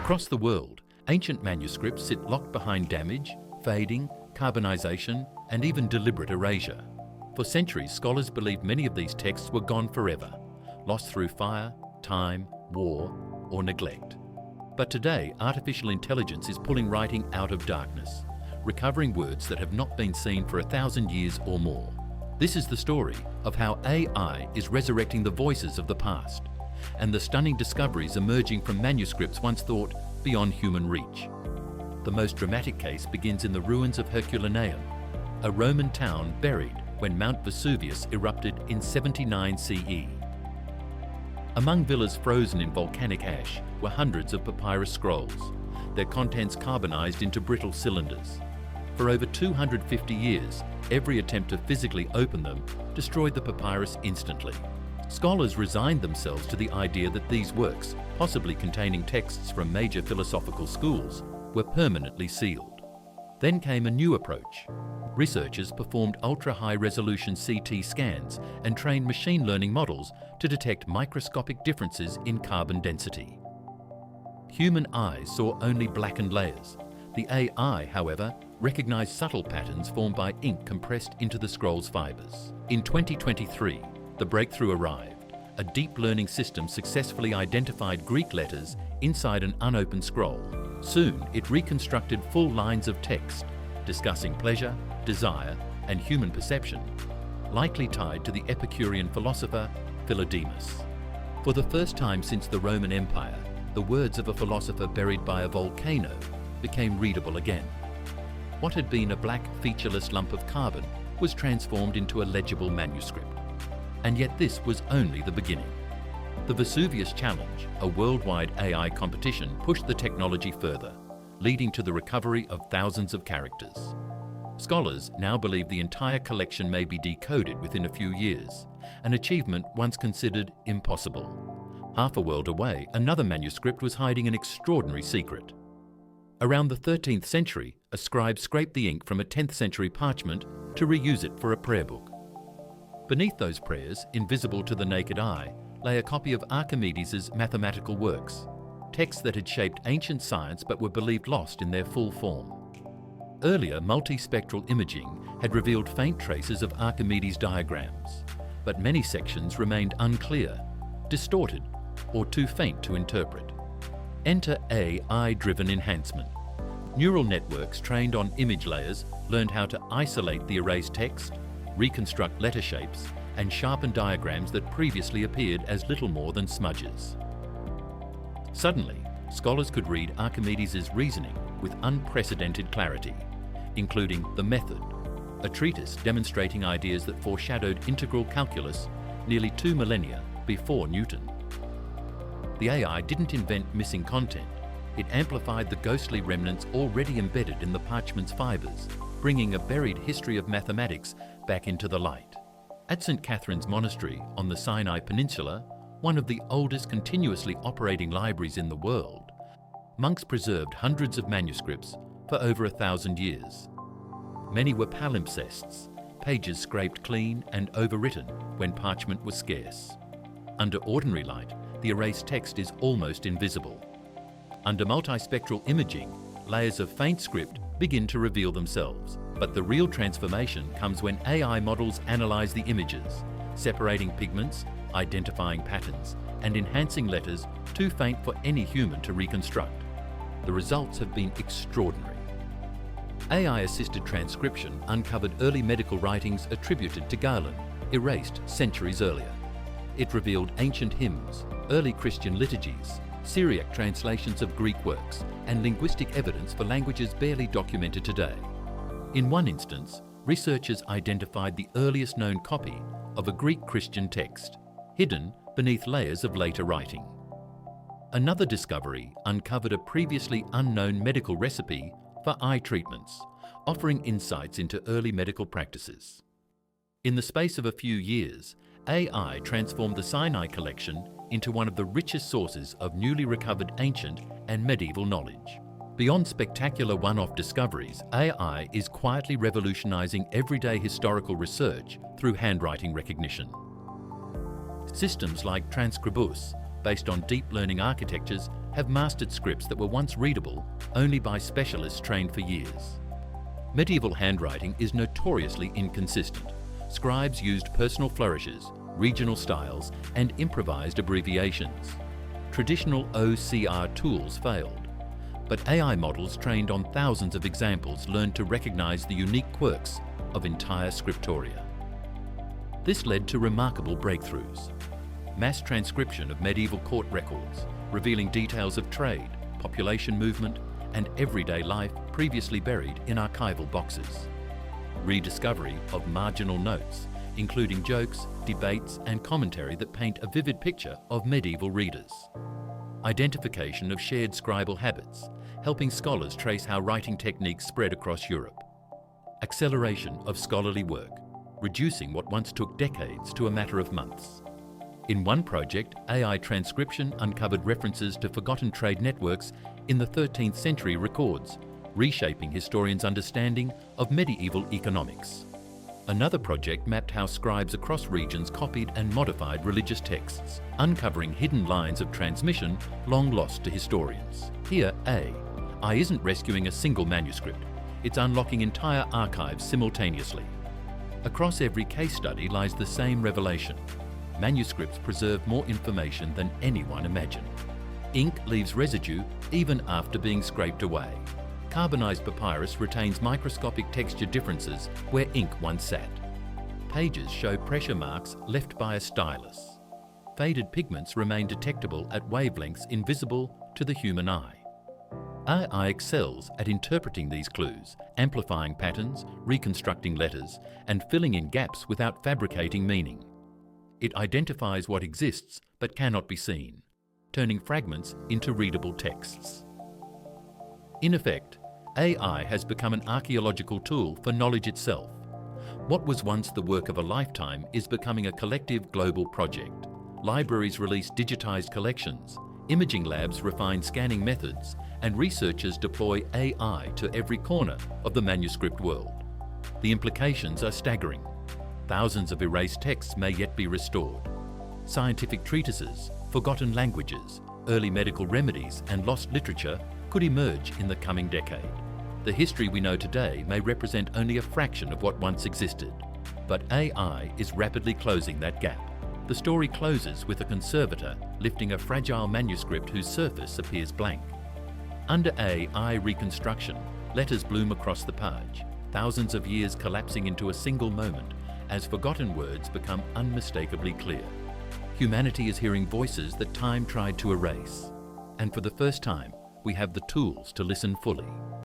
Across the world, ancient manuscripts sit locked behind damage, fading, carbonization, and even deliberate erasure. For centuries, scholars believed many of these texts were gone forever, lost through fire, time, war, or neglect. But today, artificial intelligence is pulling writing out of darkness, recovering words that have not been seen for 1,000 years or more. This is the story of how AI is resurrecting the voices of the past, and the stunning discoveries emerging from manuscripts once thought beyond human reach. The most dramatic case begins in the ruins of Herculaneum, a Roman town buried when Mount Vesuvius erupted in 79 CE. Among villas frozen in volcanic ash were hundreds of papyrus scrolls, their contents carbonized into brittle cylinders. For over 250 years, every attempt to physically open them destroyed the papyrus instantly. Scholars resigned themselves to the idea that these works, possibly containing texts from major philosophical schools, were permanently sealed. Then came a new approach. Researchers performed ultra-high-resolution CT scans and trained machine learning models to detect microscopic differences in carbon density. Human eyes saw only blackened layers. The AI, however, recognized subtle patterns formed by ink compressed into the scroll's fibers. In 2023, the breakthrough arrived. A deep learning system successfully identified Greek letters inside an unopened scroll. Soon, it reconstructed full lines of text, discussing pleasure, desire, and human perception, likely tied to the Epicurean philosopher Philodemus. For the first time since the Roman Empire, the words of a philosopher buried by a volcano became readable again. What had been a black, featureless lump of carbon was transformed into a legible manuscript. And yet this was only the beginning. The Vesuvius Challenge, a worldwide AI competition, pushed the technology further, leading to the recovery of thousands of characters. Scholars now believe the entire collection may be decoded within a few years, an achievement once considered impossible. Half a world away, another manuscript was hiding an extraordinary secret. Around the 13th century, a scribe scraped the ink from a 10th century parchment to reuse it for a prayer book. Beneath those prayers, invisible to the naked eye, lay a copy of Archimedes' mathematical works, texts that had shaped ancient science but were believed lost in their full form. Earlier, multispectral imaging had revealed faint traces of Archimedes' diagrams, but many sections remained unclear, distorted, or too faint to interpret. Enter AI-driven enhancement. Neural networks trained on image layers learned how to isolate the erased text, reconstruct letter shapes, and sharpen diagrams that previously appeared as little more than smudges. Suddenly, scholars could read Archimedes' reasoning with unprecedented clarity, including The Method, a treatise demonstrating ideas that foreshadowed integral calculus nearly 2 millennia before Newton. The AI didn't invent missing content. It amplified the ghostly remnants already embedded in the parchment's fibers, bringing a buried history of mathematics back into the light. At St. Catherine's Monastery on the Sinai Peninsula, one of the oldest continuously operating libraries in the world, monks preserved hundreds of manuscripts for over 1,000 years. Many were palimpsests, pages scraped clean and overwritten when parchment was scarce. Under ordinary light, the erased text is almost invisible. Under multispectral imaging, layers of faint script begin to reveal themselves. But the real transformation comes when AI models analyze the images, separating pigments, identifying patterns, and enhancing letters too faint for any human to reconstruct. The results have been extraordinary. AI-assisted transcription uncovered early medical writings attributed to Galen, erased centuries earlier. It revealed ancient hymns, early Christian liturgies, Syriac translations of Greek works, and linguistic evidence for languages barely documented today. In one instance, researchers identified the earliest known copy of a Greek Christian text, hidden beneath layers of later writing. Another discovery uncovered a previously unknown medical recipe for eye treatments, offering insights into early medical practices. In the space of a few years, AI transformed the Sinai collection into one of the richest sources of newly recovered ancient and medieval knowledge. Beyond spectacular one-off discoveries, AI is quietly revolutionizing everyday historical research through handwriting recognition. Systems like Transcribus based on deep learning architectures, have mastered scripts that were once readable only by specialists trained for years. Medieval handwriting is notoriously inconsistent. Scribes used personal flourishes, regional styles, and improvised abbreviations. Traditional OCR tools failed, but AI models trained on thousands of examples learned to recognize the unique quirks of entire scriptoria. This led to remarkable breakthroughs. Mass transcription of medieval court records, revealing details of trade, population movement, and everyday life previously buried in archival boxes. Rediscovery of marginal notes, including jokes, debates, and commentary that paint a vivid picture of medieval readers. Identification of shared scribal habits, helping scholars trace how writing techniques spread across Europe. Acceleration of scholarly work, reducing what once took decades to a matter of months. In one project, AI transcription uncovered references to forgotten trade networks in the 13th century records, reshaping historians' understanding of medieval economics. Another project mapped how scribes across regions copied and modified religious texts, uncovering hidden lines of transmission long lost to historians. Here, AI isn't rescuing a single manuscript, it's unlocking entire archives simultaneously. Across every case study lies the same revelation. Manuscripts preserve more information than anyone imagined. Ink leaves residue even after being scraped away. Carbonized papyrus retains microscopic texture differences where ink once sat. Pages show pressure marks left by a stylus. Faded pigments remain detectable at wavelengths invisible to the human eye. AI excels at interpreting these clues, amplifying patterns, reconstructing letters, and filling in gaps without fabricating meaning. It identifies what exists but cannot be seen, turning fragments into readable texts. In effect, AI has become an archaeological tool for knowledge itself. What was once the work of a lifetime is becoming a collective global project. Libraries release digitized collections, imaging labs refine scanning methods, and researchers deploy AI to every corner of the manuscript world. The implications are staggering. Thousands of erased texts may yet be restored. Scientific treatises, forgotten languages, early medical remedies, and lost literature could emerge in the coming decade. The history we know today may represent only a fraction of what once existed, but AI is rapidly closing that gap. The story closes with a conservator lifting a fragile manuscript whose surface appears blank. Under AI reconstruction, letters bloom across the page, thousands of years collapsing into a single moment as forgotten words become unmistakably clear. Humanity is hearing voices that time tried to erase, and for the first time, we have the tools to listen fully.